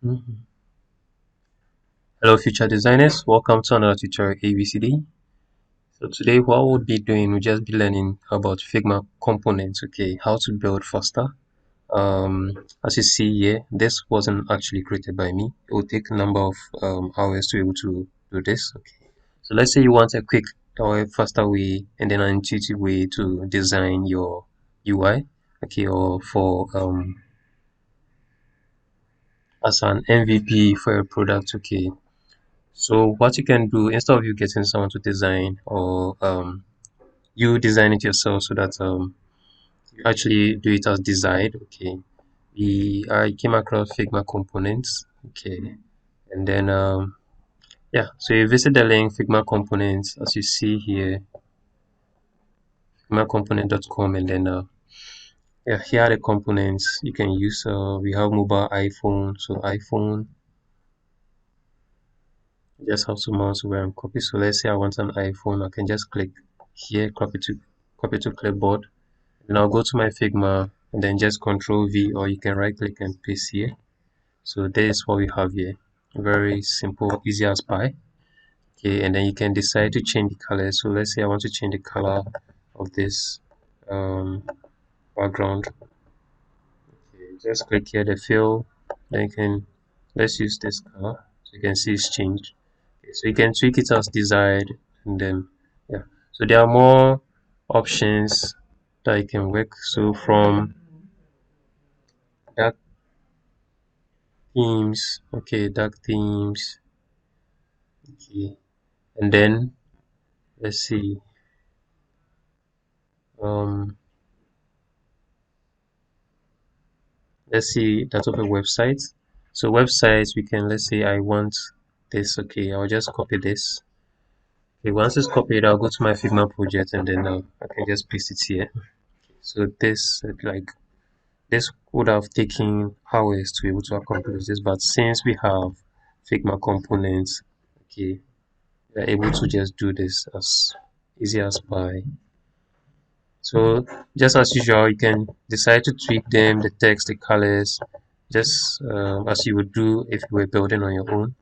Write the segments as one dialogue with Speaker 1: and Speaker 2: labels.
Speaker 1: Mhm. Hello, future designers. Welcome to another tutorial ABCD. So today, what we'll be doing, we'll just be learning about Figma components. Okay, how to build faster. As you see here, this wasn't actually created by me. It will take a number of hours to be able to do this. Okay, so let's say you want a quick or a faster way and then an intuitive way to design your UI. Okay, or for as an MVP for a product. Okay, so what you can do instead of you getting someone to design or you design it yourself so that you actually do it as desired. Okay. I came across Figma components. Okay. And then yeah, so you visit the link Figma components as you see here, figmacomponent.com, and then yeah, here are the components you can use. We have mobile iPhone, so iPhone, you just have to mouse where and copy. So let's say I want an iPhone, I can just click here, copy to clipboard. Then I'll go to my Figma and then just Control V, or you can right click and paste here. So this is what we have here. Very simple, easy as pie. Okay, and then you can decide to change the color. So let's say I want to change the color of this um, background. Okay, just click here the fill. Then you can let's use this color. So you can see it's changed. Okay, so you can tweak it as desired, and then yeah. So there are more options that you can work. So from dark themes, okay, dark themes, okay, and then let's see, um, let's see that of a website. So websites, we can let's say I want this, okay, I'll just copy this. Okay, once it's copied, I'll go to my Figma project and then I can just paste it here. So this, like, this would have taken hours to be able to accomplish this, but since we have Figma components, okay, we're able to just do this as easy as by. So just as usual, you can decide to tweak them, the text, the colors, just as you would do if you were building on your own.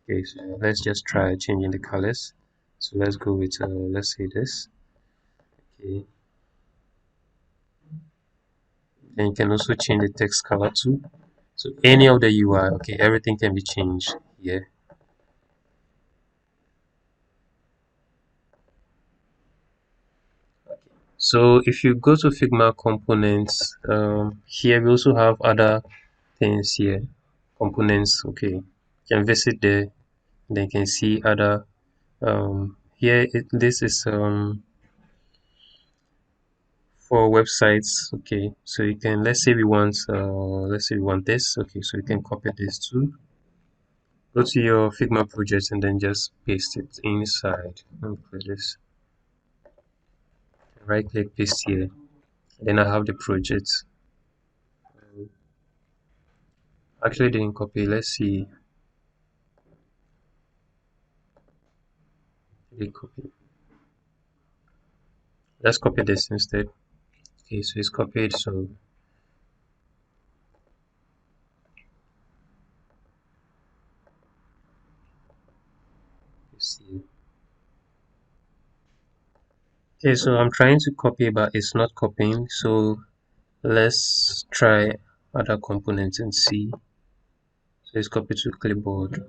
Speaker 1: Okay, so let's just try changing the colors. So let's go with, let's say this. Okay, and you can also change the text color too. So any of the UI, okay, everything can be changed here. So if you go to Figma components, here we also have other things here, components. Okay, you can visit there, then you can see other. Here this is for websites. Okay, so you can let's say we want this. Okay, so you can copy this too. Go to your Figma project and then just paste it inside. Okay, this right click paste here. Then I have the project. Actually didn't copy. Let's see. Did it copy? Let's copy this instead. Okay, so it's copied. So you see. Okay, so I'm trying to copy, but it's not copying. So let's try other components and see. So it's copied to clipboard.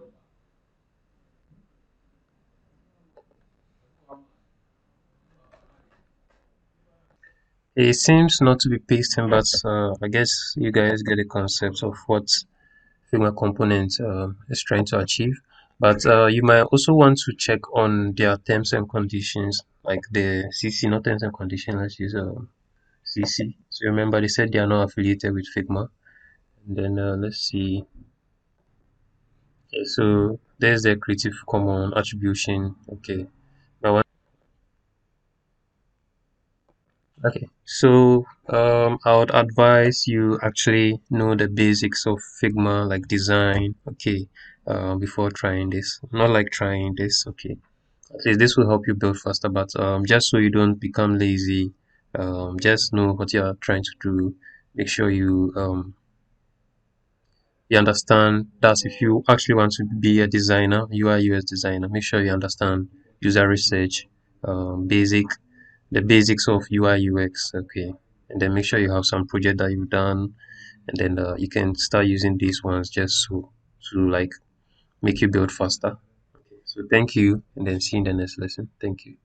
Speaker 1: It seems not to be pasting, but I guess you guys get the concept of what Figma component is trying to achieve. But you might also want to check on their terms and conditions, like the CC, not terms and conditions. Let's use CC. So remember, they said they are not affiliated with Figma. And then let's see. Okay, so there's the Creative Commons attribution. Okay. Now, okay. So I would advise you actually know the basics of Figma, like design. Okay. Before trying this, not like trying this. Okay. At least this will help you build faster. But just so you don't become lazy, just know what you are trying to do. Make sure you you understand. That's if you actually want to be a designer, UI UX designer. Make sure you understand user research, basic the basics of UI UX. Okay, and then make sure you have some project that you've done, and then you can start using these ones just to like make you build faster. Okay, so thank you, and then see you in the next lesson. Thank you.